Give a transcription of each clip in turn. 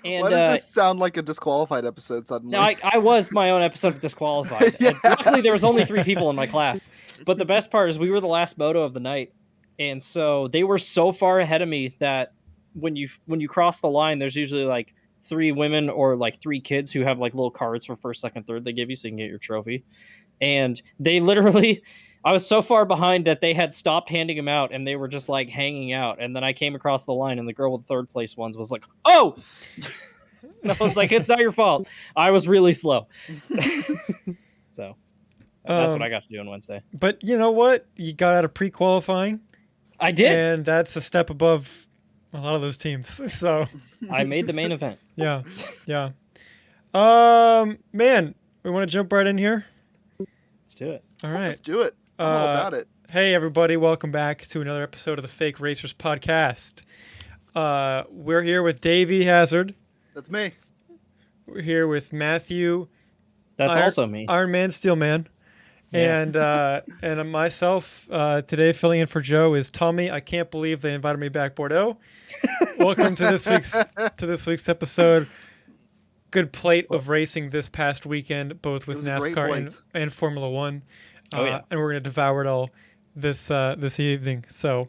And Why does this sound like a disqualified episode suddenly? no, I was my own episode of disqualified. Yeah. And luckily, there was only 3 people in my class. But the best part is we were the last moto of the night, and so they were so far ahead of me that when you cross the line, there's usually like 3 women or like 3 kids who have like little cards for first, second, third they give you so you can get your trophy. And they literally, I was so far behind that they had stopped handing them out and they were just like hanging out. And then I came across the line and the girl with the 3rd place ones was like, "Oh!" And I was like, "It's not your fault. I was really slow." So that's what I got to do on Wednesday. But you know what? You got out of pre-qualifying. I did. And that's a step above a lot of those teams. So I made the main event. Yeah. Man, we want to jump right in here? Let's do it. All right. Let's do it. I'm all about it. Hey, everybody. Welcome back to another episode of the Fake Racers podcast. We're here with Davey Hazard. That's me. We're here with Matthew. That's also me. Iron Man, Steel Man. Yeah. And myself today filling in for Joe is Tommy. I can't believe they invited me back, Bordeaux. Welcome to this week's episode. Good plate of racing this past weekend, both with NASCAR and Formula One. And we're going to devour it all this evening. So,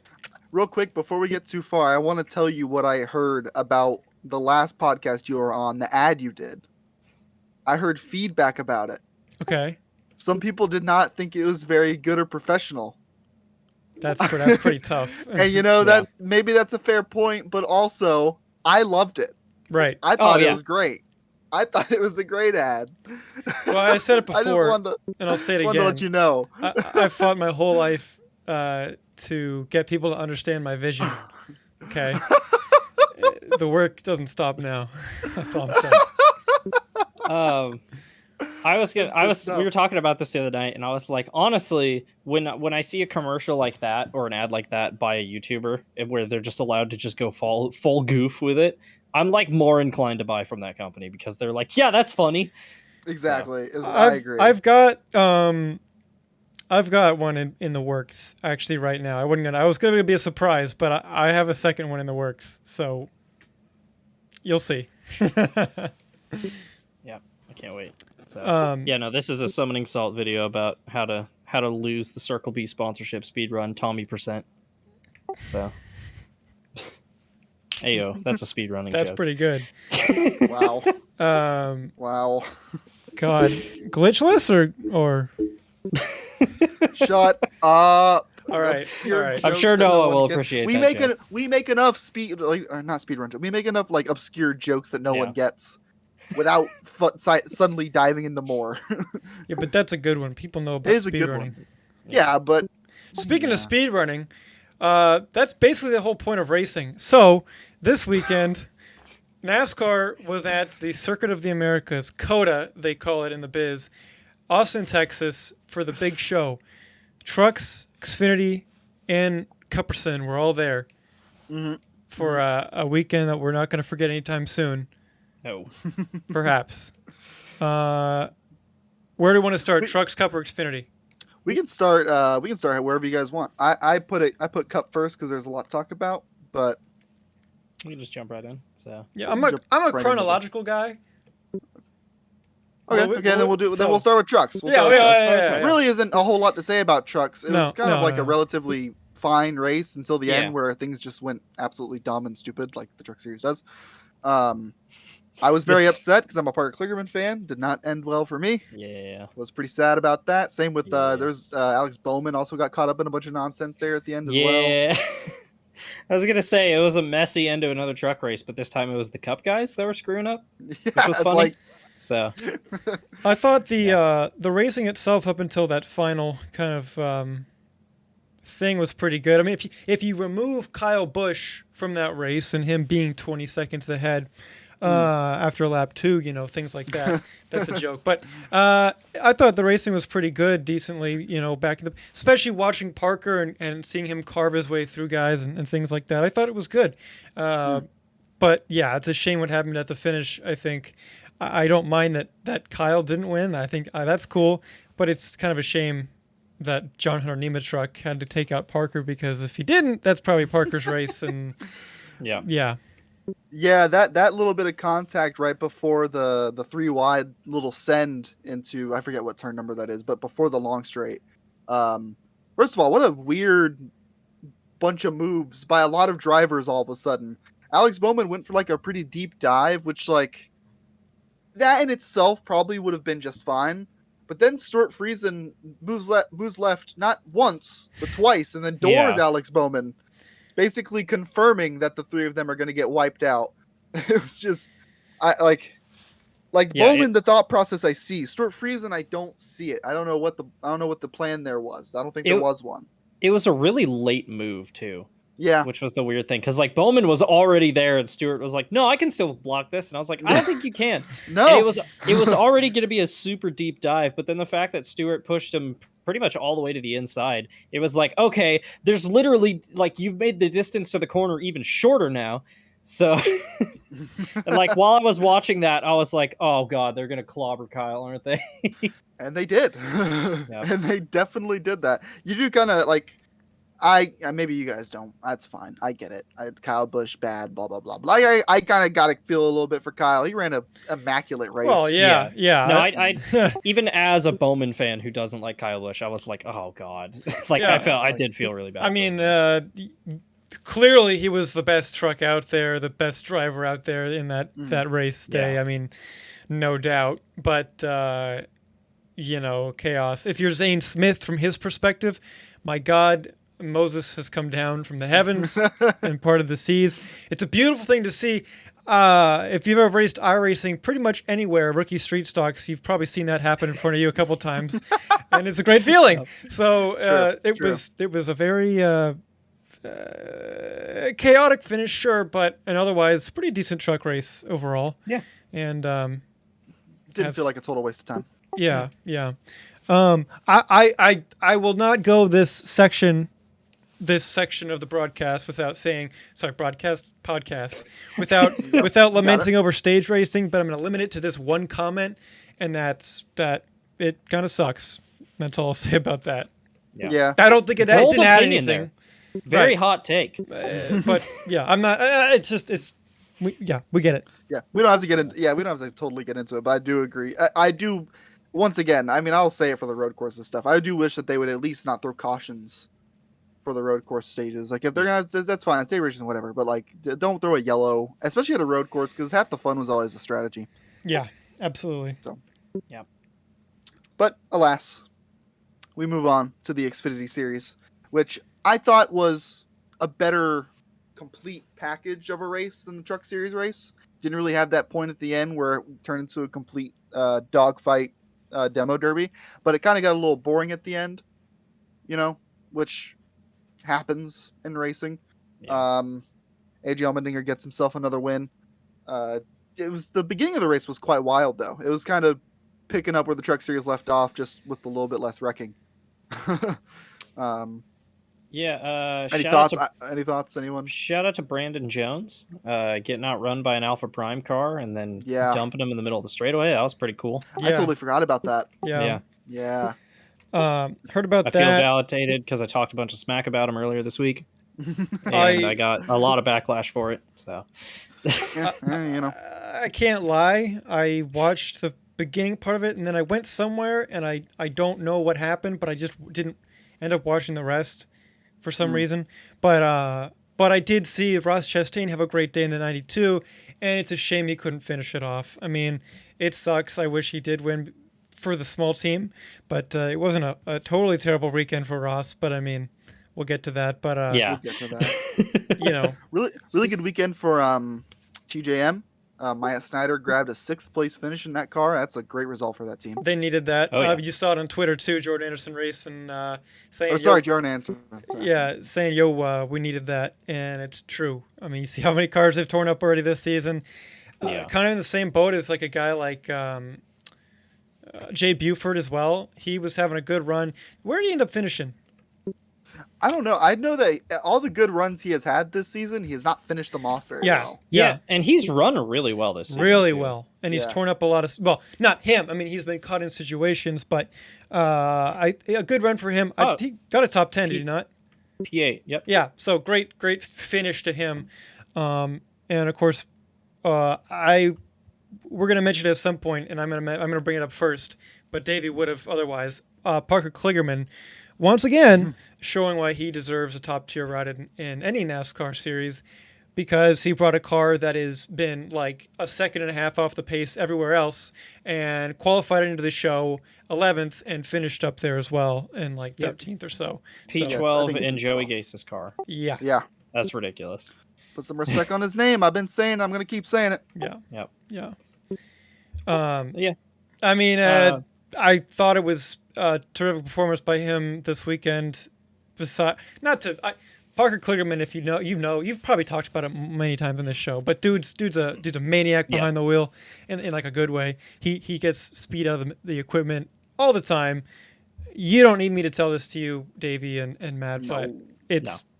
real quick, before we get too far, I want to tell you what I heard about the last podcast you were on, the ad you did. I heard feedback about it. Okay. Some people did not think it was very good or professional. That's pretty tough. And that maybe that's a fair point, but also I loved it. Right. I thought it was great. I thought it was a great ad. Well, I said it before, and I'll say it again. To let you know. I fought my whole life to get people to understand my vision. Okay. The work doesn't stop now. That's all I'm saying. We were talking about this the other night, and I was like, honestly, when I see a commercial like that or an ad like that by a YouTuber, where they're just allowed to just go full goof with it, I'm like more inclined to buy from that company because they're like, yeah, that's funny. Exactly. So, I agree. I've got one in the works actually right now. I was going to be a surprise, but I have a second one in the works. So you'll see. Yeah, I can't wait. So, this is a summoning salt video about how to lose the Circle B sponsorship speedrun Tommy %. So, ayo, that's a speedrunning. That's joke. Pretty good. Wow. Wow. God, glitchless or. Shut up. All right. I'm sure Noah will appreciate that. We make enough not speedrun. We make enough like obscure jokes that no one gets. Without suddenly diving into more. Yeah, but that's a good one. People know about speedrunning. Yeah, but... Speaking of speedrunning, that's basically the whole point of racing. So, this weekend, NASCAR was at the Circuit of the Americas, COTA, they call it in the biz, Austin, Texas, for the big show. Trucks, Xfinity, and Cupperson were all there for a weekend that we're not going to forget anytime soon. No. Perhaps. Where do you want to start? Trucks, Cup, or Xfinity? We can start wherever you guys want. I put Cup first because there's a lot to talk about, but we can just jump right in. So yeah, I'm a chronological guy. Okay, then we'll start with trucks. Yeah. Really isn't a whole lot to say about trucks. It was kind of a relatively fine race until the end where things just went absolutely dumb and stupid like the Truck Series does. I was very upset because I'm a Parker Klingerman fan. Did not end well for me. Yeah. Was pretty sad about that. Same with there's Alex Bowman also got caught up in a bunch of nonsense there at the end as well. Yeah. I was going to say it was a messy end to another truck race, but this time it was the Cup guys that were screwing up, which was funny. So I thought the racing itself up until that final kind of thing was pretty good. I mean, if you remove Kyle Busch from that race and him being 20 seconds ahead after lap 2, things like that. That's a joke. But I thought the racing was pretty good, decently, back in especially watching Parker and seeing him carve his way through guys and things like that. I thought it was good. But yeah, it's a shame what happened at the finish, I think. I don't mind that Kyle didn't win. I think that's cool, but it's kind of a shame that John Hunter Nemechek had to take out Parker because if he didn't, that's probably Parker's race. And yeah. Yeah, that little bit of contact right before the 3 wide little send into, I forget what turn number that is, but before the long straight. First of all, what a weird bunch of moves by a lot of drivers all of a sudden. Alex Bowman went for like a pretty deep dive, which like that in itself probably would have been just fine. But then Stuart Friesen moves left not once, but twice, and then doors Alex Bowman, basically confirming that the three of them are going to get wiped out. It was just, Bowman, the thought process I see. Stuart Friesen, I don't see it. I don't know what the plan there was. I don't think there was one. It was a really late move too. Yeah, which was the weird thing, because like Bowman was already there and Stewart was like, no, I can still block this, and I was like, I don't think you can. No, and it was already going to be a super deep dive, but then the fact that Stewart pushed him pretty much all the way to the inside, it was like, okay, there's literally like you've made the distance to the corner even shorter now. So and like while I was watching that, I was like, oh god, they're gonna clobber Kyle, aren't they? And they did. Yep. And they definitely did that. You do kind of like, maybe you guys don't. That's fine. I get it. Kyle Busch bad. Blah blah blah blah. I kind of got to feel a little bit for Kyle. He ran a immaculate race. Well, yeah. No, I even as a Bowman fan who doesn't like Kyle Busch, I was like, oh god. Like I did feel really bad. I mean, clearly he was the best truck out there, the best driver out there in that race day. I mean, no doubt. But chaos. If you're Zane Smith from his perspective, my God. Moses has come down from the heavens and part of the seas. It's a beautiful thing to see. If you've ever raced iRacing pretty much anywhere, rookie street stocks, you've probably seen that happen in front of you a couple times, and it's a great feeling. So it was a very chaotic finish, sure, but an otherwise pretty decent truck race overall. Yeah, and didn't feel like a total waste of time. Yeah. I will not go this section of the podcast without saying, podcast, without lamenting over stage racing, but I'm going to limit it to this one comment, and that's that it kind of sucks. That's all I'll say about that. Yeah. I don't think it didn't add anything. There. Very hot take. But yeah, I'm not, we get it. Yeah. We don't have to totally get into it, but I do agree. I do, once again, I mean, I'll say it for the road courses stuff. I do wish that they would at least not throw cautions for the road course stages. Like if they're gonna, that's fine. I'd say racing, whatever. But like, don't throw a yellow, especially at a road course, because half the fun was always the strategy. Yeah, absolutely. So, yeah. But alas, we move on to the Xfinity Series, which I thought was a better complete package of a race than the Truck Series race. Didn't really have that point at the end where it turned into a complete dogfight demo derby, but it kind of got a little boring at the end, which happens in racing. Yeah. AJ Allmendinger gets himself another win. It was the beginning of the race was quite wild though. It was kind of picking up where the Truck Series left off, just with a little bit less wrecking. Any thoughts? Anyone? Shout out to Brandon Jones, getting outrun by an Alpha Prime car and then dumping him in the middle of the straightaway. That was pretty cool. Yeah. I totally forgot about that. Yeah. Heard about that. I feel validated because I talked a bunch of smack about him earlier this week, and I got a lot of backlash for it. So, I can't lie. I watched the beginning part of it, and then I went somewhere, and I don't know what happened, but I just didn't end up watching the rest for some reason. But I did see Ross Chastain have a great day in the 92, and it's a shame he couldn't finish it off. I mean, it sucks. I wish he did win for the small team, but it wasn't a totally terrible weekend for Ross. But I mean, we'll get to that. But we'll get to that. really good weekend for TJM. Maya Snyder grabbed a 6th place finish in that car. That's a great result for that team. They needed that. You saw it on Twitter too. Jordan Anderson racing saying, Jordan Anderson. Saying, we needed that, and it's true. I mean, you see how many cars they've torn up already this season. Kind of in the same boat as like a guy like Jay Buford as well. He was having a good run. Where did he end up finishing? I don't know. I know that all the good runs he has had this season, he has not finished them off very well. Yeah, and he's run really well this season. Really well. And he's torn up a lot of... Well, not him. I mean, he's been caught in situations, but a good run for him. He got a top 10, did he not? P8, yep. Yeah, so great finish to him. And and of course, we're going to mention it at some point, and I'm going to bring it up first. But Davey would have otherwise. Parker Klingerman, once again, showing why he deserves a top tier ride in any NASCAR series, because he brought a car that has been like a second and a half off the pace everywhere else, and qualified into the show 11th and finished up there as well in like 13th or so. P12 in Joey Gase's car. Yeah. That's ridiculous. Put some respect on his name. I've been saying it. I'm going to keep saying it. Yeah. Yeah. I mean, I thought it was a terrific performance by him this weekend. Parker Klingerman, if you've probably talked about it many times in this show, but dude's a maniac behind the wheel in like a good way. He gets speed out of the equipment all the time. You don't need me to tell this to you, Davey and Matt, but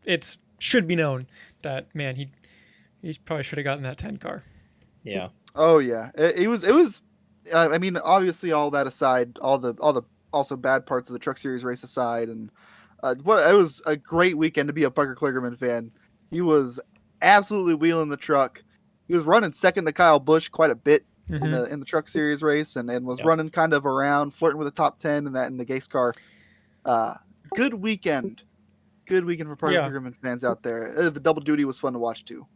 it's should be known that, man, he probably should have gotten that 10 car. Yeah. Oh yeah, it was. I mean, obviously, all that aside, all the also bad parts of the Truck Series race aside, and it was a great weekend to be a Parker Klingerman fan. He was absolutely wheeling the truck. He was running second to Kyle Busch quite a bit in the Truck Series race, and was running kind of around, flirting with the top 10 in the Gase car. Good weekend for Parker Klingerman fans out there. The double duty was fun to watch too.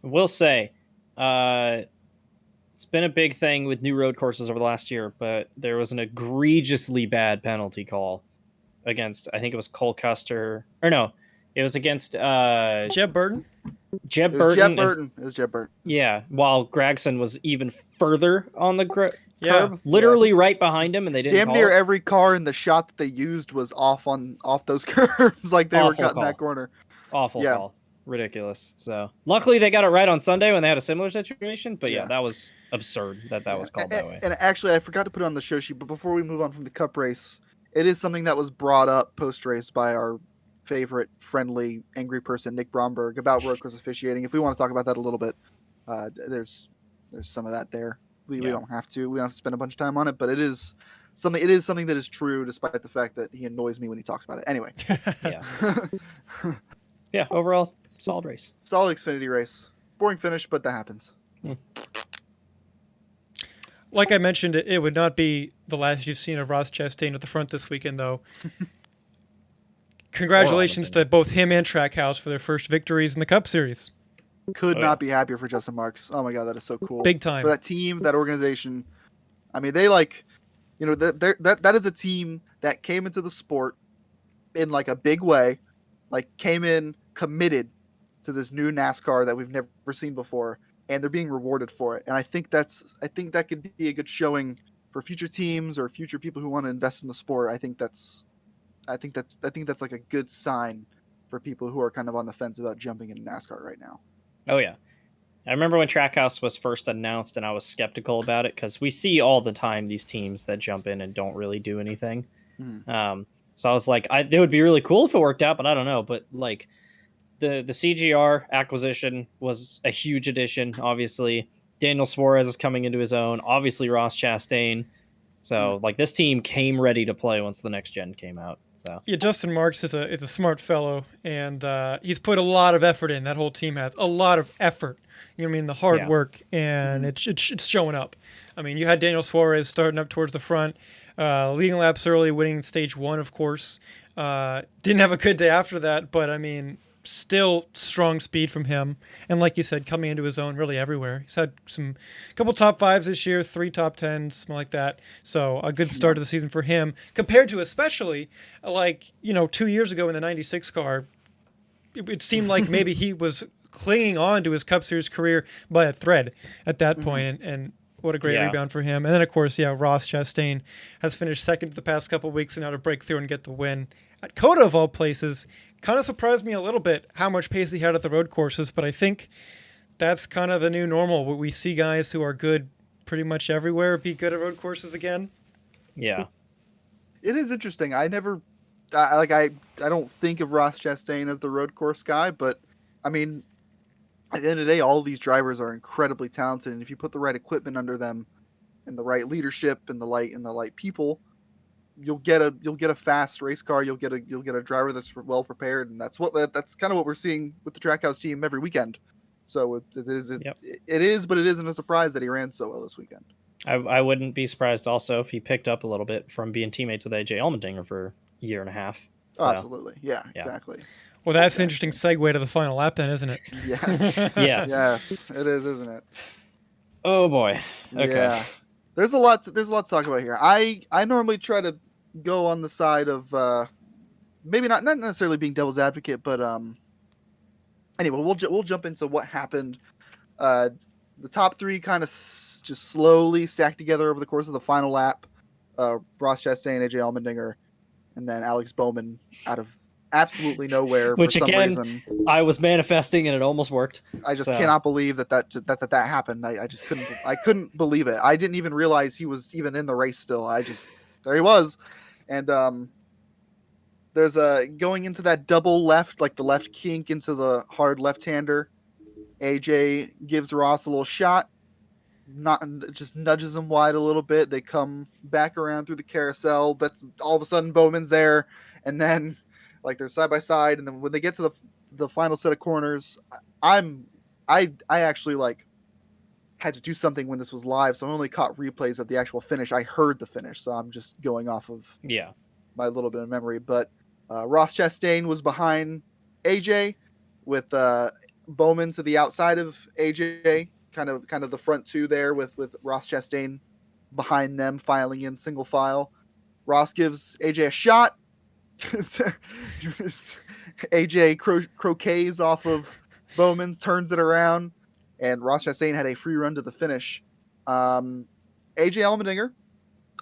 Will say, it's been a big thing with new road courses over the last year, but there was an egregiously bad penalty call against, I think it was Cole Custer, or no, it was against Jeb Burton. It was Jeb Burton. Yeah, while Gragson was even further on the curb, literally right behind him, and they didn't. Damn near every car in the shot that they used was off those curbs, like they were cutting that corner. Awful call. Ridiculous. So luckily they got it right on Sunday when they had a similar situation, but that was absurd that was called that way. And actually, I forgot to put it on the show sheet, but before we move on from the Cup race, it is something that was brought up post-race by our favorite, friendly, angry person, Nick Bromberg, about road course officiating. If we want to talk about that a little bit, there's some of that there. We don't have to. We don't have to spend a bunch of time on it, but it is something that is true, despite the fact that he annoys me when he talks about it. Anyway. Yeah, overall, solid race. Solid Xfinity race. Boring finish, but that happens. Like I mentioned, it would not be the last you've seen of Ross Chastain at the front this weekend, though. Congratulations to both him and Trackhouse for their first victories in the Cup Series. Could not be happier for Justin Marks. Oh my God, that is so cool. Big time. For that team, that organization. I mean, they that is a team that came into the sport in like a big way, like came in committed to this new NASCAR that we've never seen before, and they're being rewarded for it. And I think that could be a good showing for future teams or future people who want to invest in the sport. I think that's like a good sign for people who are kind of on the fence about jumping into NASCAR right now. Oh yeah. I remember when Trackhouse was first announced and I was skeptical about it because we see all the time these teams that jump in and don't really do anything. So I was like, it would be really cool if it worked out, but I don't know. But like the CGR acquisition was a huge addition. Obviously, Daniel Suarez is coming into his own. Obviously, Ross Chastain. So like this team came ready to play once the next gen came out. So yeah, Justin Marks is a smart fellow, and he's put a lot of effort in. That whole team has a lot of effort. You know what I mean? The hard work, and it's showing up. I mean, you had Daniel Suarez starting up towards the front, leading laps early, winning stage 1, of course. Didn't have a good day after that, but I mean, still strong speed from him. And like you said, coming into his own really everywhere. He's had a couple top 5s this year, 3 top 10s, something like that. So a good start of the season for him, compared to especially 2 years ago in the 96 car. It seemed like maybe he was clinging on to his Cup Series career by a thread at that point, and what a great rebound for him. And then, of course, Ross Chastain has finished second the past couple of weeks, and now to break through and get the win at COTA, of all places. Kind of surprised me a little bit how much pace he had at the road courses, but I think that's kind of the new normal. We see guys who are good pretty much everywhere be good at road courses again. Yeah. It is interesting. I don't think of Ross Chastain as the road course guy, but I mean, at the end of the day, all these drivers are incredibly talented, and if you put the right equipment under them, and the right leadership, and the right people, you'll get a fast race car. You'll get a driver that's well prepared, and that's kind of what we're seeing with the Trackhouse team every weekend. So it Yep. is, but it isn't a surprise that he ran so well this weekend. I wouldn't be surprised also if he picked up a little bit from being teammates with AJ Allmendinger for a year and a half. So, Oh, absolutely. Yeah, exactly. Well, that's an interesting segue to the final lap then, isn't it? Yes. Yes. Yes, it is, isn't it? Oh boy. Okay. Yeah. There's a lot to talk about here. I normally try to go on the side of maybe not necessarily being devil's advocate, but anyway, we'll jump into what happened. The top three kind of just slowly stacked together over the course of the final lap. Ross Chastain, AJ Allmendinger, and then Alex Bowman out of absolutely nowhere Which, for some again, reason. I was manifesting and it almost worked. I just cannot believe that happened. I just couldn't believe it. I didn't even realize he was even in the race still. There he was. And there's going into that double left, like the left kink into the hard left-hander. AJ gives Ross a little shot, just nudges him wide a little bit. They come back around through the carousel. That's all of a sudden Bowman's there, and then like they're side by side. And then when they get to the final set of corners, I actually like had to do something when this was live, so I only caught replays of the actual finish. I heard the finish, so I'm just going off of my little bit of memory. But Ross Chastain was behind AJ with Bowman to the outside of AJ, kind of the front two there with Ross Chastain behind them, filing in single file. Ross gives AJ a shot. AJ croquets off of Bowman, turns it around, and Ross Chastain had a free run to the finish. AJ Allmendinger,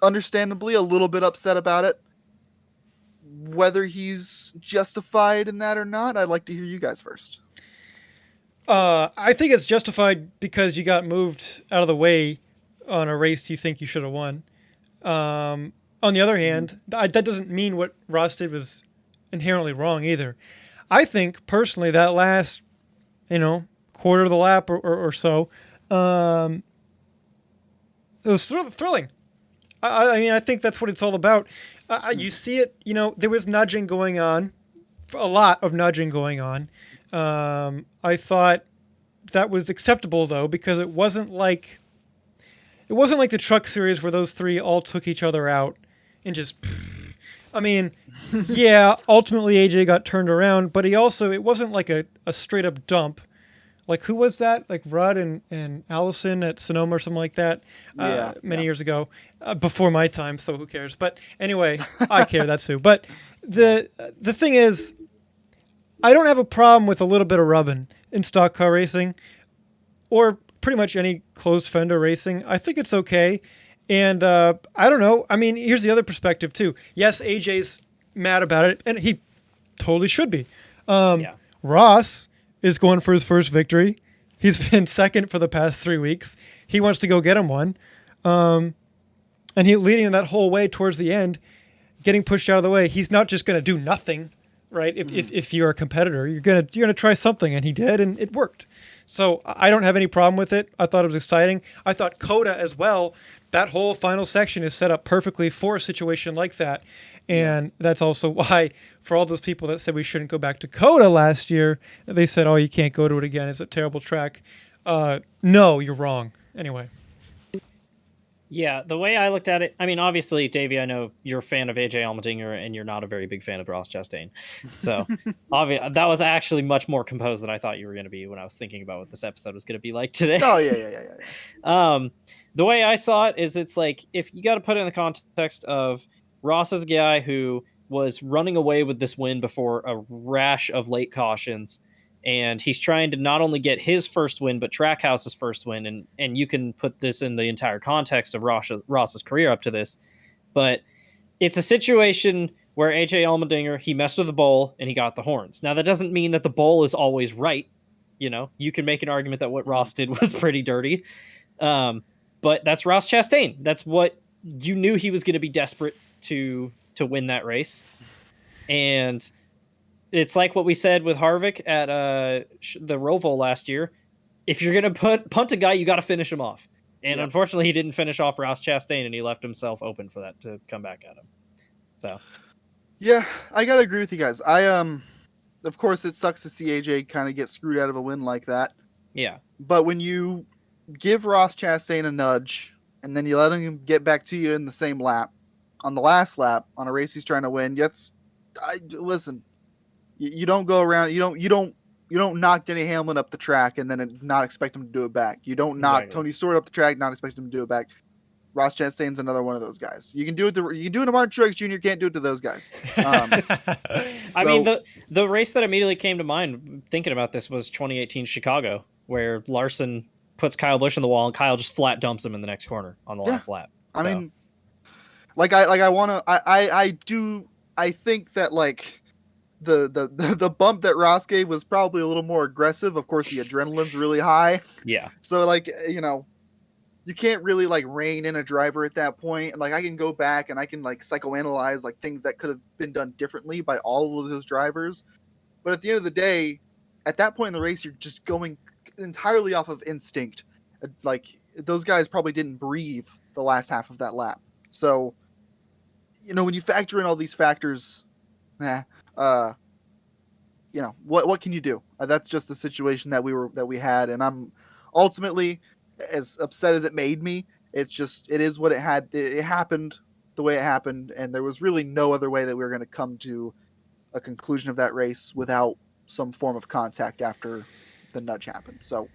understandably, a little bit upset about it. Whether he's justified in that or not, I'd like to hear you guys first. I think it's justified because you got moved out of the way on a race you think you should have won. On the other hand, that doesn't mean what Ross did was inherently wrong either. I think, personally, that last, quarter of the lap or so, it was thrilling. I mean, I think that's what it's all about. You see it, there was nudging going on, a lot of nudging going on. I thought that was acceptable though, because it wasn't like the Truck Series where those three all took each other out and just. I mean, yeah, ultimately AJ got turned around, but it wasn't like a straight up dump. Like who was that? Like Rudd and Allison at Sonoma or something like that many years ago, before my time. So who cares? But anyway, I care. That's who. But the thing is, I don't have a problem with a little bit of rubbing in stock car racing or pretty much any closed fender racing. I think it's okay. And I don't know. I mean, here's the other perspective too. Yes, AJ's mad about it, and he totally should be. Ross is going for his first victory. He's been second for the past 3 weeks. He wants to go get him one. And he leading that whole way towards the end, getting pushed out of the way. He's not just going to do nothing. Right, if you're a competitor, you're gonna try something, and he did, and it worked. So I don't have any problem with it. I thought it was exciting. I thought COTA as well. That whole final section is set up perfectly for a situation like that, and that's also why, for all those people that said we shouldn't go back to COTA last year, they said, "Oh, you can't go to it again. It's a terrible track." No, you're wrong. Anyway. Yeah, the way I looked at it, I mean, obviously, Davey, I know you're a fan of AJ Allmendinger, and you're not a very big fan of Ross Chastain. So, that was actually much more composed than I thought you were going to be when I was thinking about what this episode was going to be like today. Oh, yeah. The way I saw it is it's like, if you got to put it in the context of Ross is a guy who was running away with this win before a rash of late cautions, and he's trying to not only get his first win, but Trackhouse's first win. And you can put this in the entire context of Ross's career up to this. But it's a situation where AJ Allmendinger, he messed with the bowl and he got the horns. Now, that doesn't mean that the bowl is always right. You can make an argument that what Ross did was pretty dirty. But that's Ross Chastain. That's what you knew he was going to be desperate to win that race. And it's like what we said with Harvick at the Roval last year. If you're going to punt a guy, you got to finish him off. And unfortunately, he didn't finish off Ross Chastain, and he left himself open for that to come back at him. So, yeah, I got to agree with you guys. Of course, it sucks to see AJ kind of get screwed out of a win like that. Yeah. But when you give Ross Chastain a nudge and then you let him get back to you in the same lap, on the last lap, on a race he's trying to win, listen, you don't go around, you don't knock Denny Hamlin up the track and then not expect him to do it back. You don't knock Tony Stewart up the track, not expect him to do it back. Ross Chastain's another one of those guys. You can do it to Martin Truex Jr., can't do it to those guys. I mean, the race that immediately came to mind thinking about this was 2018 Chicago, where Larson puts Kyle Busch in the wall and Kyle just flat dumps him in the next corner on the last lap. So. I mean, I think that like the bump that Ross gave was probably a little more aggressive. Of course, the adrenaline's really high. Yeah. So like, you can't really like rein in a driver at that point. And like, I can go back and I can like psychoanalyze like things that could have been done differently by all of those drivers. But at the end of the day, at that point in the race, you're just going entirely off of instinct. Like those guys probably didn't breathe the last half of that lap. So, when you factor in all these factors, what can you do? That's just the situation that we had. And I'm ultimately, as upset as it made me, it is what it had. It happened the way it happened, and there was really no other way that we were going to come to a conclusion of that race without some form of contact after the nudge happened. So, at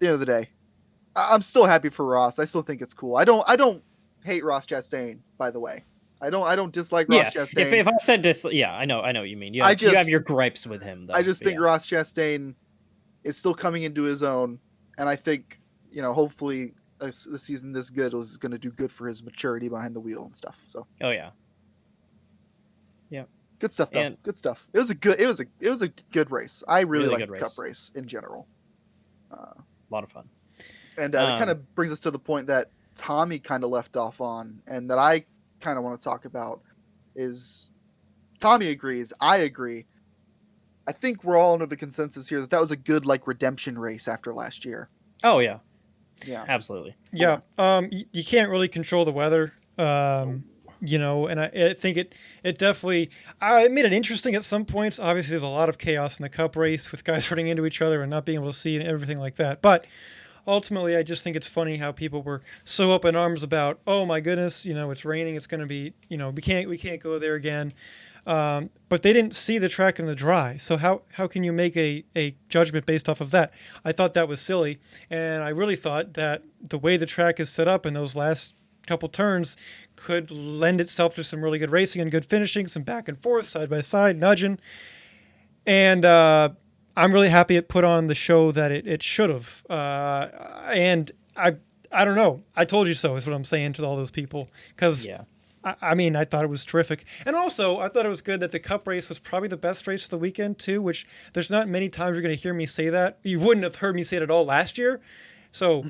the end of the day, I'm still happy for Ross. I still think it's cool. I don't hate Ross Chastain, by the way. I don't dislike Ross Chastain. If I said I know what you mean. You have your gripes with him, though. I just think Ross Chastain is still coming into his own, and I think hopefully the season this good is going to do good for his maturity behind the wheel and stuff. So. Oh yeah. Good stuff though. Good stuff. It was a good race. I really liked the Cup race in general. A lot of fun. And it kind of brings us to the point that Tommy kind of left off on, and that I kind of want to talk about is Tommy agrees. I agree. I think we're all under the consensus here that was a good redemption race after last year. Oh yeah. Yeah. Absolutely. Yeah. You can't really control the weather. And I think it definitely it made it interesting at some points. Obviously, there's a lot of chaos in the Cup race with guys running into each other and not being able to see and everything like that. But ultimately, I just think it's funny how people were so up in arms about, oh my goodness, it's raining, it's going to be, we can't go there again. But they didn't see the track in the dry. So how can you make a judgment based off of that? I thought that was silly, and I really thought that the way the track is set up in those last couple turns could lend itself to some really good racing and good finishing, some back and forth, side by side, nudging. And I'm really happy it put on the show that it should have. And I don't know. I told you so is what I'm saying to all those people. Because, I thought it was terrific. And also, I thought it was good that the Cup race was probably the best race of the weekend, too, which there's not many times you're going to hear me say that. You wouldn't have heard me say it at all last year. So,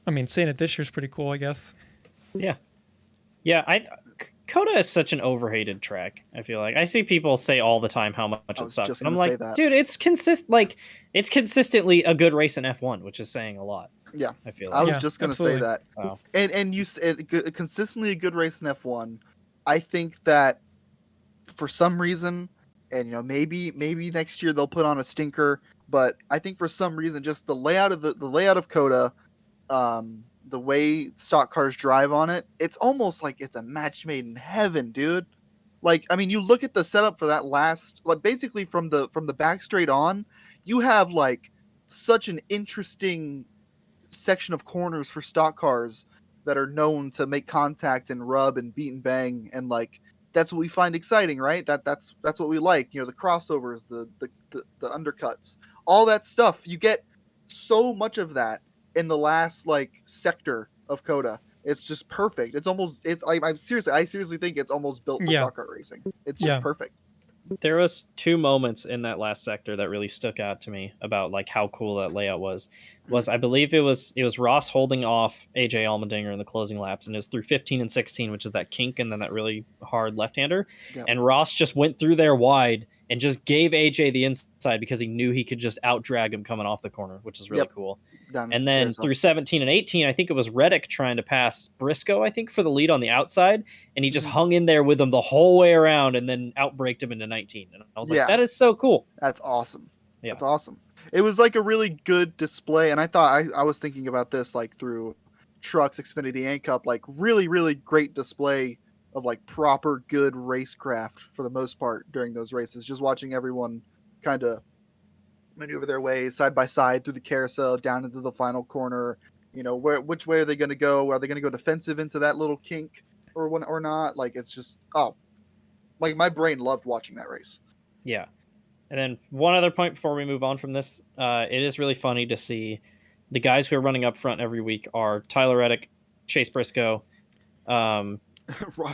saying it this year is pretty cool, I guess. Yeah. Yeah, COTA is such an overhated track. I feel like I see people say all the time how much it sucks, and I'm like, dude, it's consistently a good race in F1, which is saying a lot. Yeah, I feel like. I was just gonna say that. Wow. And you said consistently a good race in F1. I think that for some reason, and maybe next year they'll put on a stinker, but I think for some reason just the layout of COTA, the way stock cars drive on it, it's almost like it's a match made in heaven, dude. You look at the setup for that last, basically from the back straight on, you have such an interesting section of corners for stock cars that are known to make contact and rub and beat and bang, and that's what we find exciting, right? That's what we like. The crossovers, the undercuts, all that stuff. You get so much of that in the last sector of COTA. It's just perfect. I seriously think it's almost built for stock car racing. It's just perfect. There was two moments in that last sector that really stuck out to me about how cool that layout was. I believe it was Ross holding off AJ Allmendinger in the closing laps, and it was through 15 and 16, which is that kink and then that really hard left-hander. Yep. And Ross just went through there wide and just gave AJ the inside because he knew he could just out-drag him coming off the corner, which is really cool. And then through 17 and 18, I think it was Reddick trying to pass Briscoe, I think, for the lead on the outside, and he just hung in there with him the whole way around and then outbraked him into 19. And I was like, that is so cool. That's awesome. Yeah. That's awesome. It was like a really good display, and I thought I was thinking about this like through Trucks, Xfinity, and Cup, like really, really great display of like proper good racecraft for the most part during those races. Just watching everyone kind of maneuver their way side by side through the carousel down into the final corner. Which way are they going to go? Are they going to go defensive into that little kink or not? Like it's just like my brain loved watching that race. Yeah. And then one other point before we move on from this, it is really funny to see the guys who are running up front every week are Tyler Reddick, Chase Briscoe, Ross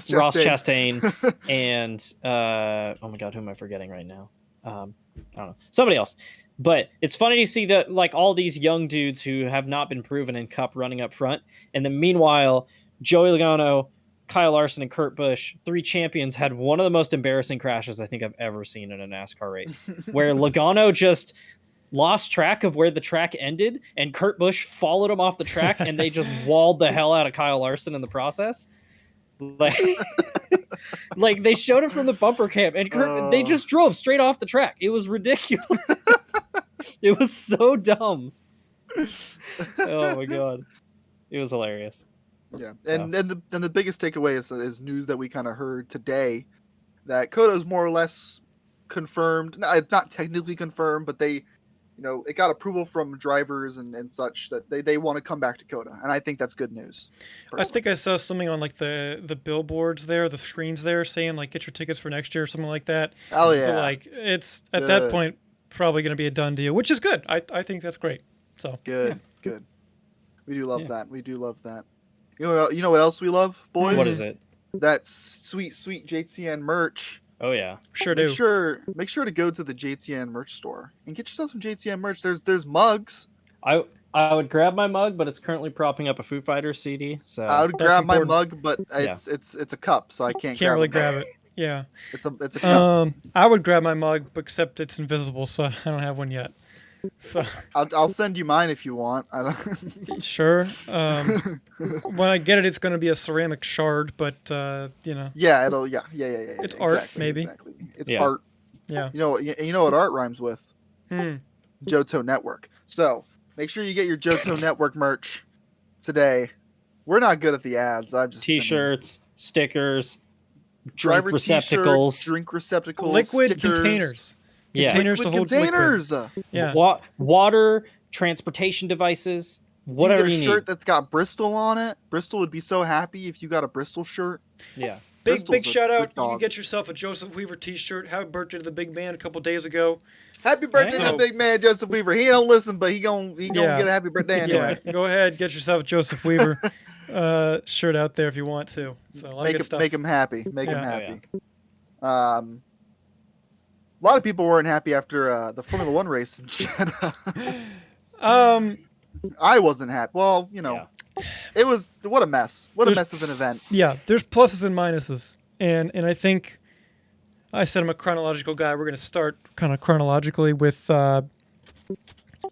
Chastain, and oh my god, who am I forgetting right now? I don't know, somebody else. But it's funny to see that like all these young dudes who have not been proven in Cup running up front, and then meanwhile, Joey Logano, Kyle Larson, and Kurt Busch, 3 champions, had one of the most embarrassing crashes I think I've ever seen in a NASCAR race, where Logano just lost track of where the track ended, and Kurt Busch followed him off the track, and they just walled the hell out of Kyle Larson in the process. Like, like they showed it from the bumper cam, and they just drove straight off the track. It was ridiculous. It was so dumb. Oh my god, it was hilarious. Yeah, and the biggest takeaway is news that we kind of heard today that Coda's more or less confirmed. No, it's not technically confirmed, but they, it got approval from drivers and such that they want to come back to Coda, and I think that's good news. Personally. I think I saw something on like the billboards there, the screens there, saying like get your tickets for next year or something like that. Oh yeah. So like it's at that point probably going to be a done deal, which is good. I think that's great. So good. We do love that. We do love that. You know what else we love, boys? What is it? That sweet JTN merch. Oh yeah, sure make do. Make sure to go to the JTN merch store and get yourself some JTN merch. There's mugs. I would grab my mug, but it's currently propping up a Foo Fighters CD. So I would grab my mug, but it's a cup, so I can't really grab it. Yeah, it's a cup. I would grab my mug, except it's invisible, so I don't have one yet. So I'll send you mine if you want. I don't. Sure. When I get it, it's going to be a ceramic shard, but Yeah, it'll. Yeah. It's art, maybe. Exactly. It's art. Yeah. You know what art rhymes with? Johto Network. So make sure you get your Johto Network merch today. We're not good at the ads. I'm just T-shirts, stickers, driver receptacles, drink receptacles, liquid stickers. Containers. Yeah, Containers to hold containers. Liquid. Yeah, water, transportation devices, whatever you need. A shirt that's got Bristol on it. Bristol would be so happy if you got a Bristol shirt. Yeah. Big shout out! You can get yourself a Joseph Weaver T-shirt. Happy birthday to the big man a couple days ago. Happy birthday to the big man, Joseph Weaver. He don't listen, but he gonna get a happy birthday anyway. Yeah, go ahead, get yourself a Joseph Weaver shirt out there if you want to. So make him happy. Make him happy. Yeah. A lot of people weren't happy after the Formula One race in Jeddah. I wasn't happy. Well, it was what a mess. What a mess of an event. Yeah, there's pluses and minuses, and I think I said I'm a chronological guy. We're going to start kind of chronologically with all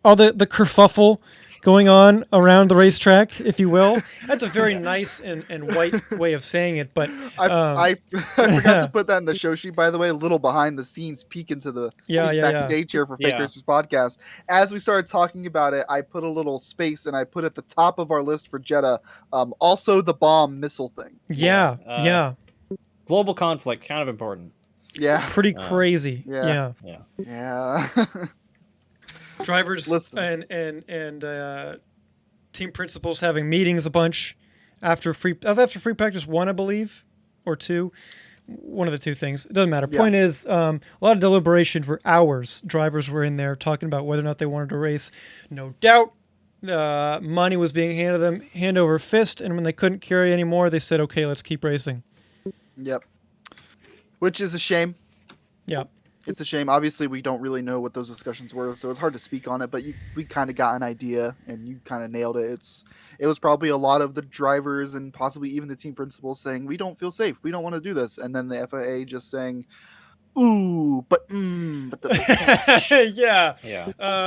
the kerfuffle going on around the racetrack, if you will. That's a very nice and white way of saying it, but I forgot to put that in the show sheet, by the way, a little behind the scenes peek into the backstage here for Fake Racers Podcast. As we started talking about it, I put a little space and I put at the top of our list for Jeddah, also the bomb missile thing. Yeah. Global conflict, kind of important. Yeah. Pretty crazy. Yeah. Drivers and team principals having meetings a bunch after free practice 1, I believe, or 2. One of the two things. It doesn't matter. Point is, a lot of deliberation for hours. Drivers were in there talking about whether or not they wanted to race. No doubt, money was being handed them hand over fist, and when they couldn't carry anymore, they said, "Okay, let's keep racing." Yep. Which is a shame. Yeah. It's a shame. Obviously, we don't really know what those discussions were, so it's hard to speak on it, but we kind of got an idea, and you kind of nailed it. It was probably a lot of the drivers and possibly even the team principals saying, we don't feel safe. We don't want to do this. And then the FIA just saying, ooh, but the yeah.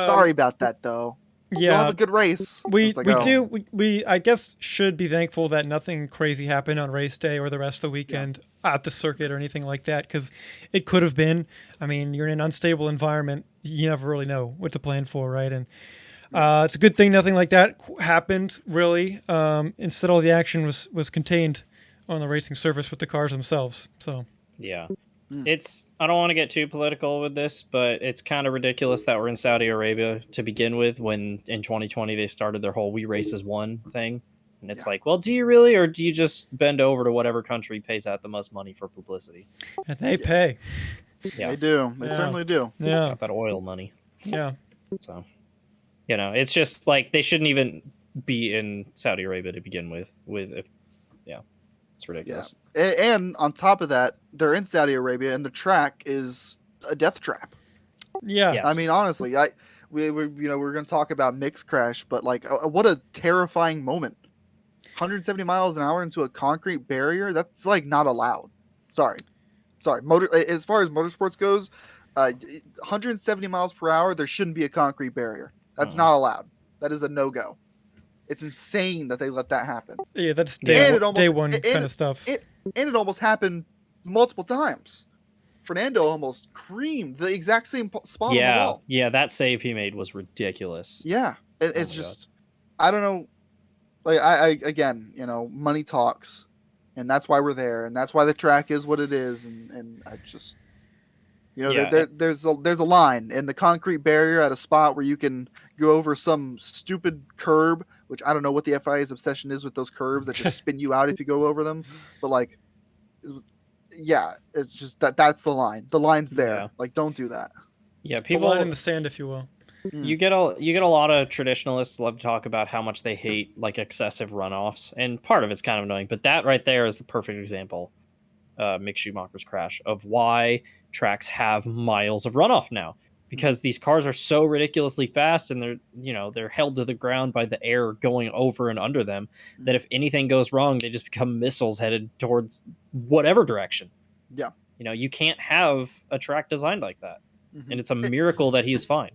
sorry about that, though. you'll have a good race. We I guess should be thankful that nothing crazy happened on race day or the rest of the weekend at the circuit or anything like that, because it could have been. I mean, you're in an unstable environment. You never really know what to plan for, right? And it's a good thing nothing like that happened, really. Instead, all the action was contained on the racing surface with the cars themselves. So yeah. I don't want to get too political with this, but it's kind of ridiculous that we're in Saudi Arabia to begin with, when in 2020 they started their whole "we race as one" thing. And it's like, well, do you really, or do you just bend over to whatever country pays out the most money for publicity? And they pay. Yeah. They do. They certainly do. Yeah. Got that oil money. Yeah. So, it's just like they shouldn't even be in Saudi Arabia to begin with. It's ridiculous. Yeah. And on top of that, they're in Saudi Arabia, and the track is a death trap. Yeah. Yes. I mean, honestly, we're going to talk about mixed crash, but like, what a terrifying moment! 170 miles an hour into a concrete barrier. That's like not allowed. Sorry. As far as motorsports goes, 170 miles per hour, there shouldn't be a concrete barrier. That's not allowed. That is a no-go. It's insane that they let that happen. Yeah, that's day one kind of stuff. It almost happened multiple times. Fernando almost creamed the exact same spot on the wall. Yeah, that save he made was ridiculous. Yeah, it's just, I don't know. Like, I again, money talks, and that's why we're there, and that's why the track is what it is, and I just, there's a line in the concrete barrier at a spot where you can go over some stupid curb, which I don't know what the FIA's obsession is with those curbs that just spin you out if you go over them, but like, it's just that's the line. The line's there. Yeah. Like, don't do that. Yeah, people the line in the sand, if you will. You get a lot of traditionalists love to talk about how much they hate like excessive runoffs, and part of it's kind of annoying. But that right there is the perfect example, Mick Schumacher's crash, of why tracks have miles of runoff now, because these cars are so ridiculously fast, and they're held to the ground by the air going over and under them, that if anything goes wrong, they just become missiles headed towards whatever direction. Yeah, you can't have a track designed like that, and it's a miracle that he's fine.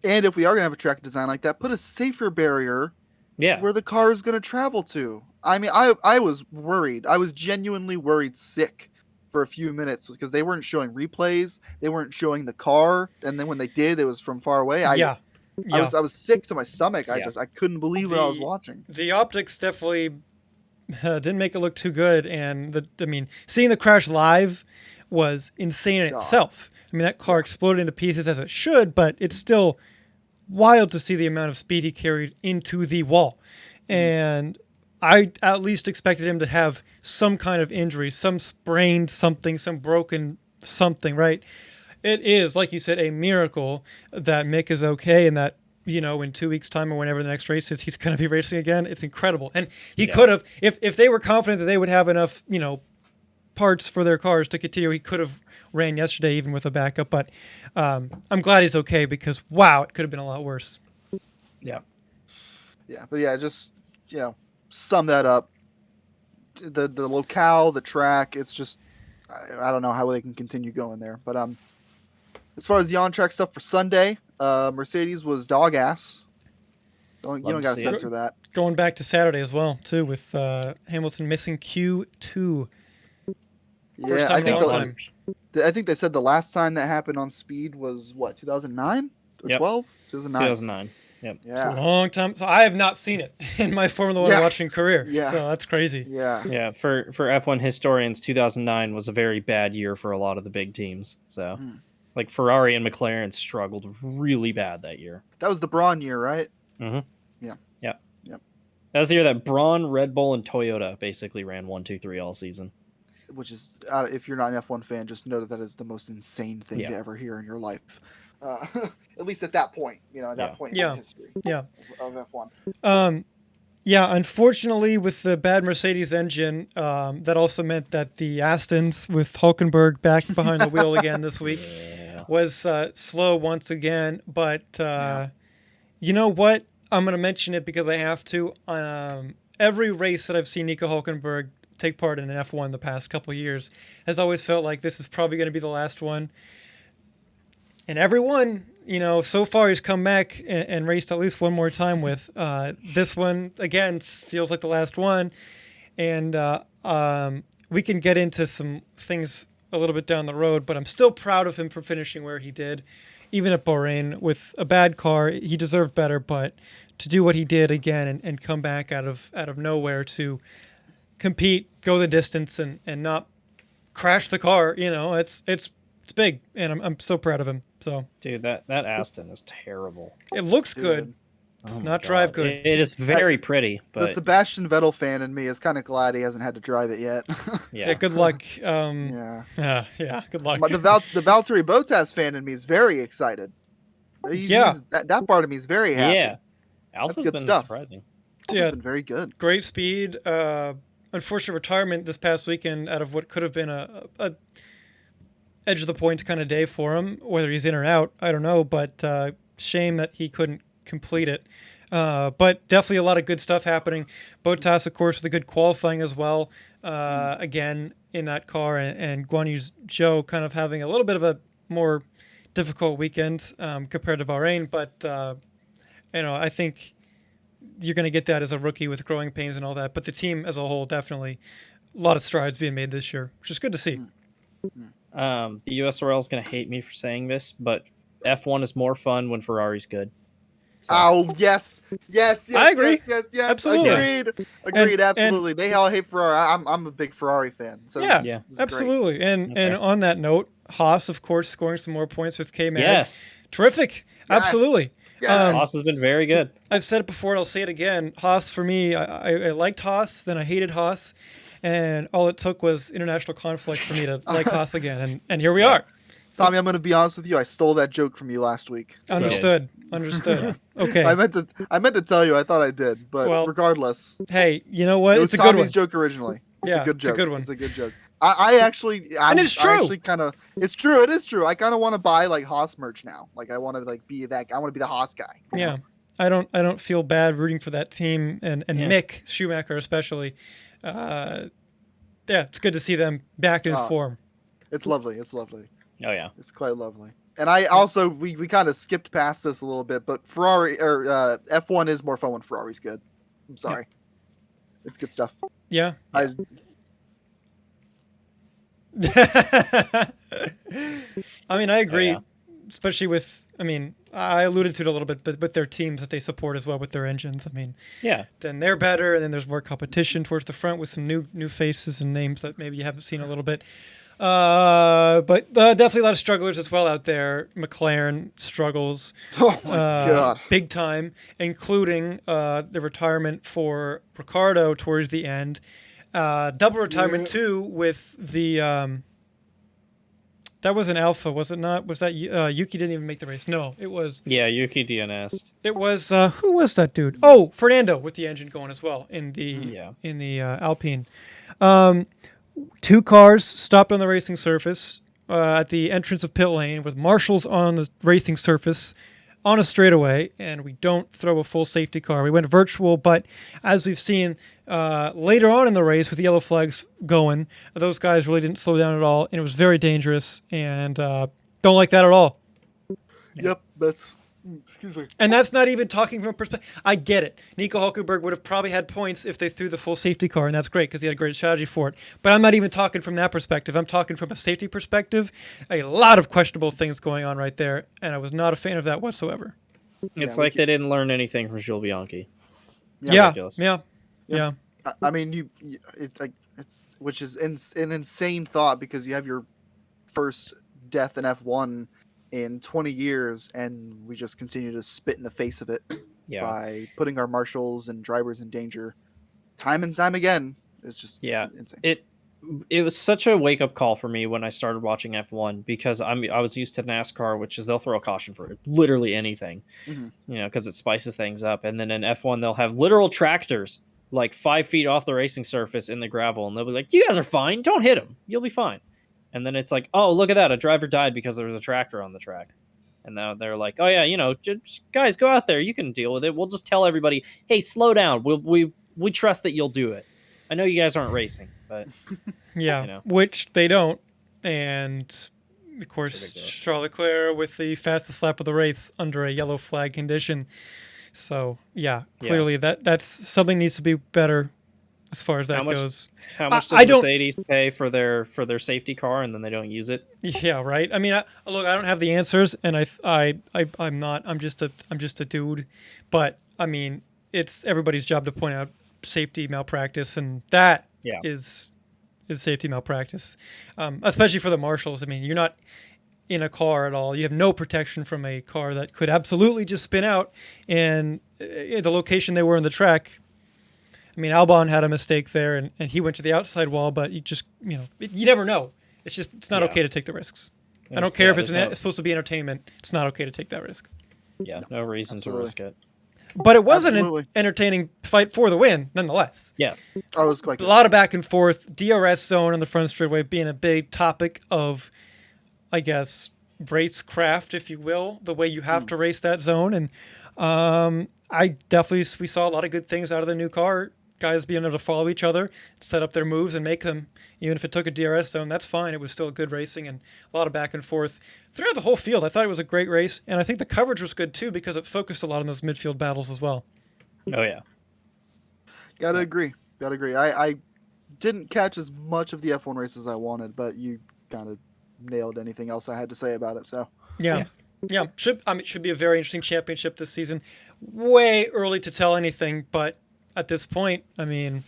And if we are going to have a track design like that, put a safer barrier where the car is going to travel to. I mean, I was worried. I was genuinely worried sick for a few minutes because they weren't showing replays. They weren't showing the car. And then when they did, it was from far away. I was sick to my stomach. I couldn't believe what I was watching. The optics definitely didn't make it look too good. And seeing the crash live was insane in itself. I mean, that car exploded into pieces as it should, but it's still wild to see the amount of speed he carried into the wall. And I at least expected him to have some kind of injury, some sprained something, some broken something, right? It is, like you said, a miracle that Mick is okay, and that, in 2 weeks' time or whenever the next race is, he's going to be racing again. It's incredible. And he could have, if they were confident that they would have enough, parts for their cars to continue, he could have ran yesterday even with a backup, but I'm glad he's okay, because it could have been a lot worse. But just sum that up, the locale, the track, it's just, I don't know how they can continue going there. But as far as the on-track stuff for Sunday, Mercedes was dog ass. You don't gotta censor that. Going back to Saturday as well too, with Hamilton missing Q2. Yeah, I think they said the last time that happened on speed was 2009 or 12? 2009. Yep. Yeah. It's a long time. So I have not seen it in my Formula One watching career. Yeah. So that's crazy. Yeah. Yeah. For F1 historians, 2009 was a very bad year for a lot of the big teams. So, like Ferrari and McLaren struggled really bad that year. That was the Braun year, right? Mm-hmm. Yeah. Yep. Yep. That was the year that Braun, Red Bull, and Toyota basically ran 1, 2, 3 all season. Which is, if you're not an F1 fan, just know that is the most insane thing to ever hear in your life. At least at that point, at that point in history of F1. Unfortunately, with the bad Mercedes engine, that also meant that the Astons, with Hulkenberg back behind the wheel again this week, was slow once again. But you know what? I'm going to mention it because I have to. Every race that I've seen Nico Hulkenberg take part in an F1 the past couple of years has always felt like this is probably going to be the last one. And every one so far he's come back and raced at least one more time with. This one, again, feels like the last one. And we can get into some things a little bit down the road, but I'm still proud of him for finishing where he did. Even at Bahrain, with a bad car, he deserved better, but to do what he did again and come back out of nowhere to compete, go the distance, and not crash the car, it's big, and I'm so proud of him. So, dude, that Aston is terrible. It looks good. It's not drive good. It is very pretty. But the Sebastian Vettel fan in me is kind of glad he hasn't had to drive it yet. Yeah, good luck. Good luck. But the Valtteri Bottas fan in me is very excited. That part of me is very happy. Yeah, Alpha's been surprising. Alpha's been very good. Great speed. Unfortunate retirement this past weekend out of what could have been a edge of the points kind of day for him. Whether he's in or out, I don't know. But shame that he couldn't complete it. But definitely a lot of good stuff happening. Bottas, of course, with a good qualifying as well. Again, in that car, and Guan Yu's Zhou kind of having a little bit of a more difficult weekend compared to Bahrain. But, I think you're going to get that as a rookie with growing pains and all that. But the team as a whole, definitely a lot of strides being made this year, which is good to see. The US Royal is going to hate me for saying this, but F1 is more fun when Ferrari's good. So. Oh, yes. I agree. Yes. Absolutely. Agreed. Absolutely. They all hate Ferrari. I'm a big Ferrari fan. So this absolutely. Great. And on that note, Haas, of course, scoring some more points with K-Man. Yes. Terrific. Yes. Absolutely. Yes. Haas has been very good. I've said it before, and I'll say it again. Haas, for me, I liked Haas, then I hated Haas, and all it took was international conflict for me to like Haas again, and here we are. Tommy, I'm going to be honest with you. I stole that joke from you last week. So. Understood. Okay. I meant to tell you. I thought I did, but regardless. Hey, you know what? It was it's a good Tommy's one. joke originally. It's a good joke. It's a good one. It's a good joke. And it's true. It's true. It is true. I kind of want to buy like Haas merch now. Like I want to be that. I want to be the Haas guy. Yeah. I don't feel bad rooting for that team and Mick Schumacher especially. It's good to see them back in form. It's lovely. Oh yeah, it's quite lovely. And I also we kind of skipped past this a little bit, but Ferrari or F1 is more fun when Ferrari's good. I'm sorry, it's good stuff. Yeah. I mean, I agree, especially with. I mean, I alluded to it a little bit, but with their teams that they support as well with their engines. I mean, then they're better, and then there's more competition towards the front with some new faces and names that maybe you haven't seen a little bit. But definitely a lot of strugglers as well out there. McLaren struggles big time, including the retirement for Ricciardo towards the end. Double retirement too with the that was an Alpha, was it not? Was that Yuki didn't even make the race? No, it was. Yeah, Yuki DNS'd. It was who was that dude? Oh, Fernando with the engine going as well in the Alpine. Two cars stopped on the racing surface at the entrance of pit lane with marshals on the racing surface on a straightaway, and we don't throw a full safety car. We went virtual, but as we've seen later on in the race with the yellow flags going, those guys really didn't slow down at all, and it was very dangerous, and don't like that at all. Yep, that's... Excuse me. And that's not even talking from a perspective. I get it. Nico Hulkenberg would have probably had points if they threw the full safety car, and that's great because he had a great strategy for it. But I'm not even talking from that perspective. I'm talking from a safety perspective. A lot of questionable things going on right there, and I was not a fan of that whatsoever. It's like they didn't learn anything from Jules Bianchi. Yeah. I mean, it's which is an insane thought because you have your first death in F1 in 20 years, and we just continue to spit in the face of it by putting our marshals and drivers in danger time and time again. It's just insane. It was such a wake-up call for me when I started watching F1 because I was used to NASCAR, which is they'll throw a caution for literally anything, because it spices things up. And then in F1, they'll have literal tractors like 5 feet off the racing surface in the gravel, and they'll be like, "You guys are fine. Don't hit them. You'll be fine." And then it's like, oh, look at that. A driver died because there was a tractor on the track. And now they're like, oh, yeah, just, guys, go out there. You can deal with it. We'll just tell everybody, hey, slow down. We trust that you'll do it. I know you guys aren't racing, but... which they don't. And of course, Charles Leclerc with the fastest lap of the race under a yellow flag condition. So, yeah, clearly that's something needs to be better as far as that goes. How much does Mercedes pay for their safety car and then they don't use it? Yeah, right. I mean, look, I don't have the answers, and I'm not. I'm just a dude. But I mean, it's everybody's job to point out safety malpractice, and that is safety malpractice, especially for the marshals. I mean, you're not in a car at all. You have no protection from a car that could absolutely just spin out, and the location they were in the track. I mean, Albon had a mistake there, and he went to the outside wall, but you just, you never know. It's not okay to take the risks. I don't care if it's supposed to be entertainment. It's not okay to take that risk. Yeah, no reason to risk it. But it was an entertaining fight for the win, nonetheless. Yes. Oh, it was quite good. A lot of back and forth. DRS zone on the front straightaway being a big topic of, I guess, racecraft, if you will, the way you have to race that zone. And we saw a lot of good things out of the new car. Guys being able to follow each other, set up their moves, and make them, even if it took a DRS zone, that's fine. It was still good racing and a lot of back and forth throughout the whole field. I thought it was a great race, and I think the coverage was good too because it focused a lot on those midfield battles as well. Oh, yeah. Gotta agree. I didn't catch as much of the F1 race as I wanted, but you kind of nailed anything else I had to say about it. So yeah. It should be a very interesting championship this season. Way early to tell anything, but at this point, I mean,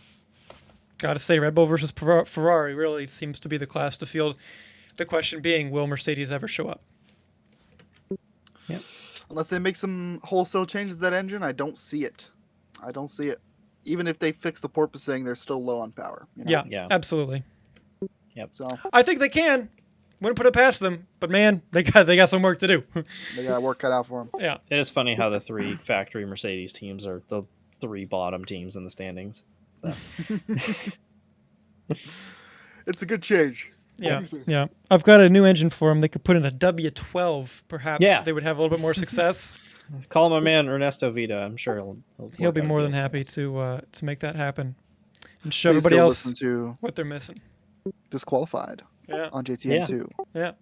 gotta say, Red Bull versus Ferrari really seems to be the class to field. The question being, will Mercedes ever show up? Yeah. Unless they make some wholesale changes to that engine, I don't see it. Even if they fix the porpoising, they're still low on power. Yeah, absolutely. Yep. So I think they can. Wouldn't put it past them, but man, they got some work to do. They got work cut out for them. Yeah. It is funny how the three factory Mercedes teams are the three bottom teams in the standings. So it's a good change. Yeah. I've got a new engine for them. They could put in a W12, perhaps. Yeah. They would have a little bit more success. Call my man Ernesto Vita. I'm sure he'll be more than happy to make that happen and show everybody else what they're missing. Disqualified. Yeah. On JTN2. Yeah.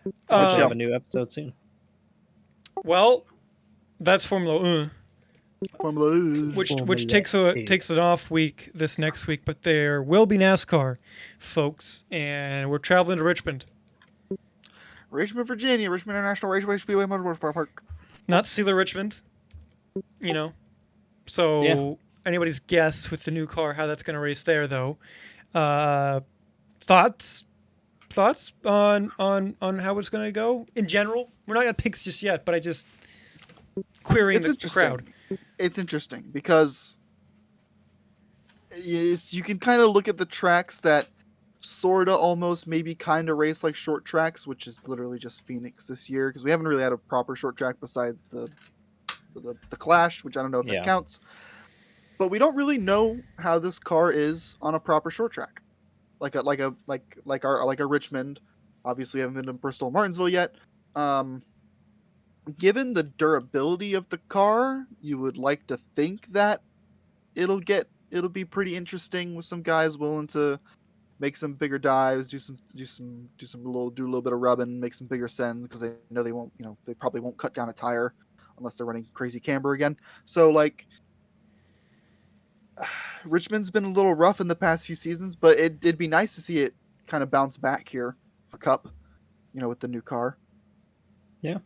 We have a new episode soon. Well, that's Formula 1. Which takes an off week this next week, but there will be NASCAR, folks, and we're traveling to Richmond, Virginia, Richmond International Raceway Speedway Motorsport Park. Not Steeler Richmond, So anybody's guess with the new car how that's going to race there, though. Thoughts on how it's going to go in general? We're not at picks just yet, but I just querying the crowd. It's interesting because you can kind of look at the tracks that sort of almost maybe kind of race like short tracks, which is literally just Phoenix this year because we haven't really had a proper short track besides the Clash, which I don't know if that counts. But we don't really know how this car is on a proper short track, like a Richmond. Obviously, we haven't been to Bristol, Martinsville yet. Given the durability of the car, you would like to think that it'll be pretty interesting with some guys willing to make some bigger dives, do a little bit of rubbing, make some bigger sends because they know they probably won't cut down a tire unless they're running crazy camber again. So Richmond's been a little rough in the past few seasons, but it'd be nice to see it kind of bounce back here for Cup, with the new car. Yeah.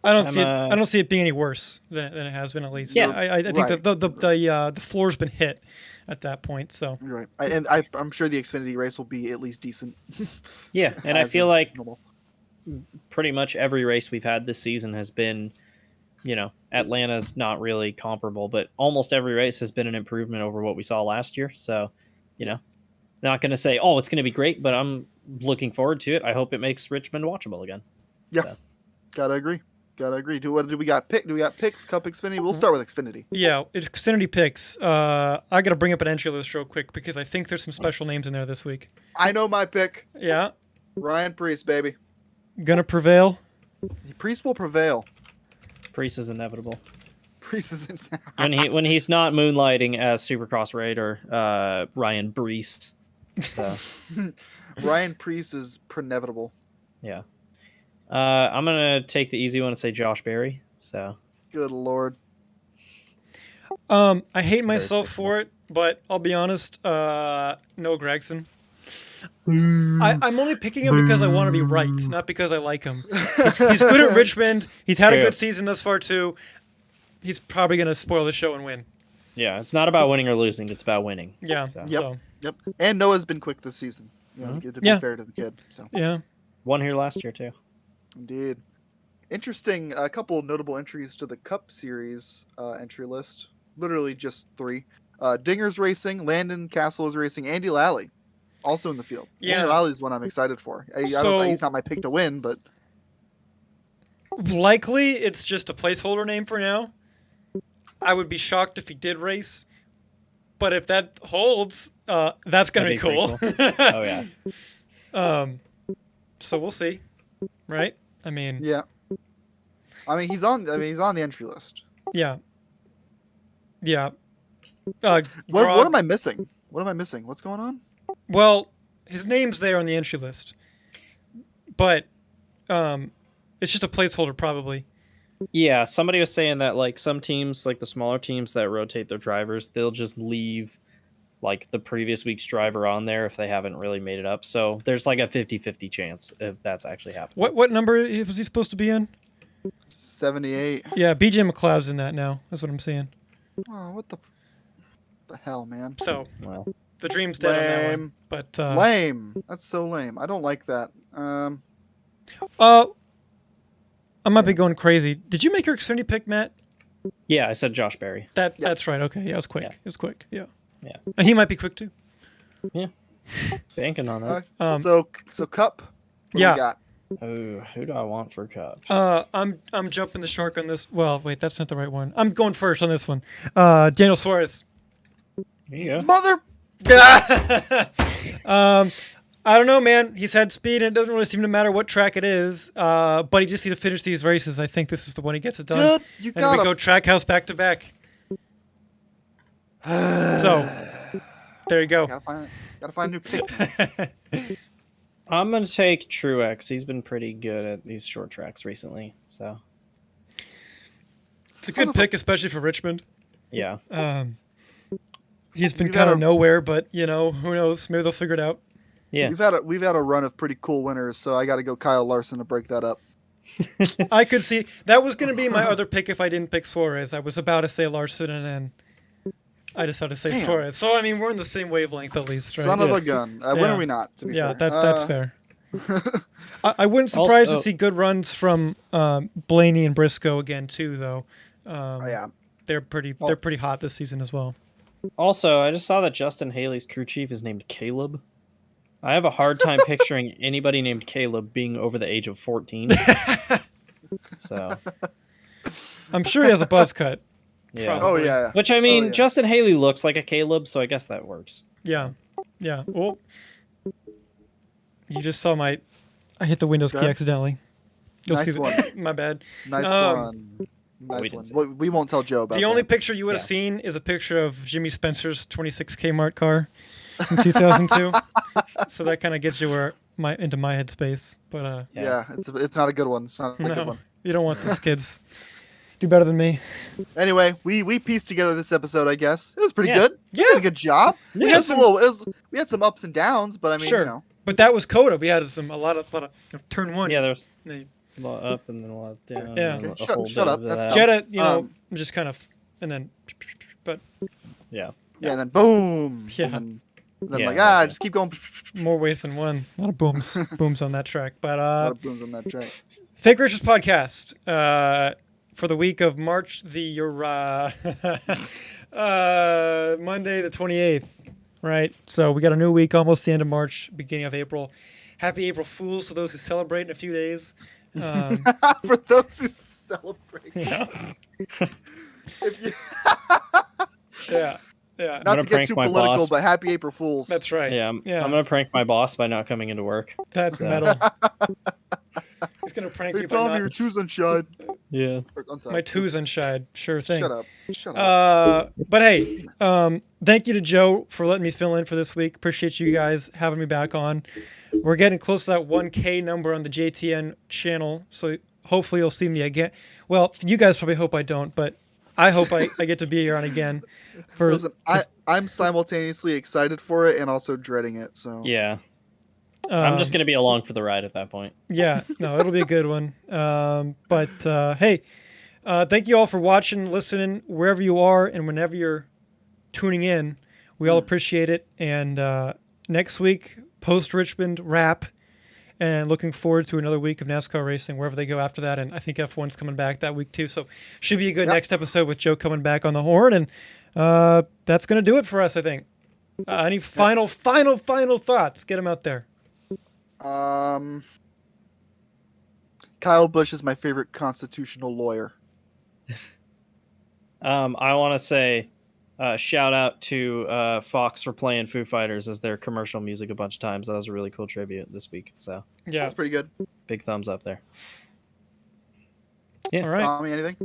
I don't see it being any worse than it has been, at least. Yeah. I think the floor's been hit at that point. So right, I'm sure the Xfinity race will be at least decent. Yeah, and I feel like pretty much every race we've had this season has been, Atlanta's not really comparable, but almost every race has been an improvement over what we saw last year. So, not going to say, oh, it's going to be great, but I'm looking forward to it. I hope it makes Richmond watchable again. Yeah. So. Gotta agree. What do we got picked? Do we got picks? Cup, Xfinity? We'll start with Xfinity. Yeah, Xfinity picks. I got to bring up an entry list real quick because I think there's some special names in there this week. I know my pick. Yeah. Ryan Preece, baby. Gonna prevail? Preece will prevail. Preece is inevitable. Preece is when he's not moonlighting as Supercross Raider, Ryan Preece. So Ryan Preece is inevitable. Yeah. I'm gonna take the easy one and say Josh Berry. So. Good Lord. I hate myself for it, but I'll be honest. Noah Gragson. I'm only picking him because I want to be right, not because I like him. He's good at Richmond. He's had a good season thus far too. He's probably gonna spoil the show and win. Yeah, it's not about winning or losing. It's about winning. Yeah. So. Yep. And Noah's been quick this season. You know, to be fair to the kid. So. Yeah. Won here last year too. Indeed. Interesting. A couple of notable entries to the Cup Series entry list. Literally just 3. Dinger's racing. Landon Castle is racing. Andy Lally, also in the field. Yeah. Andy Lally's one I'm excited for. I don't know, he's not my pick to win, but likely it's just a placeholder name for now. I would be shocked if he did race, but if that holds, that's gonna be cool. Oh yeah. So we'll see, right? I mean, yeah. He's on the entry list. Yeah. Yeah. What am I missing? What's going on? Well, his name's there on the entry list, but it's just a placeholder probably. Yeah, somebody was saying that like some teams, like the smaller teams that rotate their drivers, they'll just leave like the previous week's driver on there if they haven't really made it up. So there's like a 50-50 chance if that's actually happening. What number was he supposed to be in? 78. Yeah, BJ McLeod's in that now. That's what I'm seeing. Oh, what the hell, man? So, well, the dream's dead on that one. But lame. That's so lame. I don't like that. I might be going crazy. Did you make your Xfinity pick, Matt? Yeah, I said Josh Berry. That's right. Okay, yeah, it was quick. Yeah. It was quick. Yeah. Yeah. And he might be quick too. Yeah. Banking on that. So Cup. What do we got? Oh, who do I want for Cup? I'm jumping the shark on this. Well, wait, that's not the right one. I'm going first on this one. Daniel Suarez. Yeah. Mother. I don't know, man. He's had speed, and it doesn't really seem to matter what track it is. But he just needs to finish these races. I think this is the one he gets it done. Dude, you and got we go Trackhouse back to back. So, there you go. Gotta find a new pick. I'm gonna take Truex. He's been pretty good at these short tracks recently. So it's a good pick, especially for Richmond. Yeah. He's been kind of nowhere, but who knows? Maybe they'll figure it out. Yeah. We've had a run of pretty cool winners, so I got to go Kyle Larson to break that up. I could see that was going to be my other pick if I didn't pick Suarez. I was about to say Larson, and then I decided to say Suarez. So we're in the same wavelength at least, right? Son of a gun. When are we not? To be fair. That's fair. I wouldn't surprise to see good runs from Blaney and Briscoe again too, though. They're pretty hot this season as well. Also, I just saw that Justin Haley's crew chief is named Caleb. I have a hard time picturing anybody named Caleb being over the age of 14. So, I'm sure he has a buzz cut. Yeah. Oh yeah. Which Justin Haley looks like a Caleb, so I guess that works. Yeah. Well, you just saw I hit the Windows key accidentally. You'll see one. My bad. Nice one. Nice one. We won't tell Joe about the only picture you would have seen is a picture of Jimmy Spencer's 26 Kmart car in 2002. So that kind of gets you into my headspace. But it's not a good one. It's not a good one. You don't want this, kids. Do better than me. Anyway, we pieced together this episode. I guess it was pretty good. Yeah, we did a good job. Yeah. We had some ups and downs, but I mean, sure. But that was Coda. We had a lot of turn one. Yeah, there's a lot up and then a lot down. Yeah. Okay, shut up. That's Jetta, just kind of, and then, but yeah, and then boom. Yeah. And then just keep going. More ways than one. A lot of booms on that track. But a lot of booms on that track. Fake Riches podcast for the week of March the Monday the 28th. Right. So we got a new week, almost the end of March, beginning of April. Happy April Fools to those who celebrate in a few days. For those who celebrate. Yeah. Yeah. Not to get too political, but happy April Fools. That's right. Yeah, I'm going to prank my boss by not coming into work. That's metal. He's going to prank you by not... your two's unshod. Yeah. My two's unshod. Sure thing. Shut up. But hey, thank you to Joe for letting me fill in for this week. Appreciate you guys having me back on. We're getting close to that 1K number on the JTN channel, so hopefully you'll see me again. Well, you guys probably hope I don't, but I hope I get to be here on again. Listen, I'm simultaneously excited for it and also dreading it. So yeah, I'm just gonna be along for the ride at that point. Yeah, no, it'll be a good one. Hey, thank you all for watching, listening, wherever you are, and whenever you're tuning in. We all appreciate it. And next week, post-Richmond wrap, and looking forward to another week of NASCAR racing, wherever they go after that. And I think F1's coming back that week too. So should be a good next episode with Joe coming back on the horn. And that's going to do it for us, I think. Any final thoughts? Get them out there. Kyle Busch is my favorite constitutional lawyer. I want to say shout out to Fox for playing Foo Fighters as their commercial music a bunch of times. That was a really cool tribute this week. So yeah, that's pretty good. Big thumbs up there. Yeah. All right. Tommy, anything?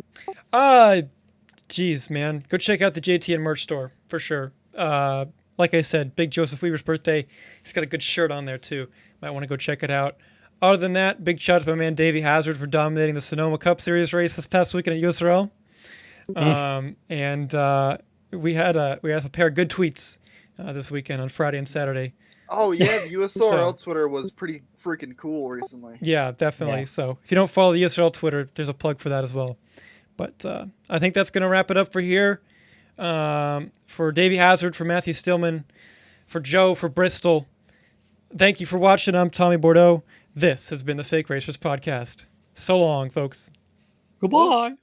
Geez, man, go check out the JTN merch store for sure. Like I said, Big Joseph Weaver's birthday. He's got a good shirt on there too. Might want to go check it out. Other than that, big shout out to my man Davey Hazard for dominating the Sonoma Cup Series race this past weekend at USRL. We had a pair of good tweets this weekend on Friday and Saturday. Oh yeah, the USRL Twitter was pretty freaking cool recently. Yeah, definitely. Yeah. So if you don't follow the USRL Twitter, there's a plug for that as well. But I think that's going to wrap it up for here. For Davey Hazard, for Matthew Stillman, for Joe, for Bristol. Thank you for watching. I'm Tommy Bordeaux. This has been the Fake Racers Podcast. So long, folks. Goodbye.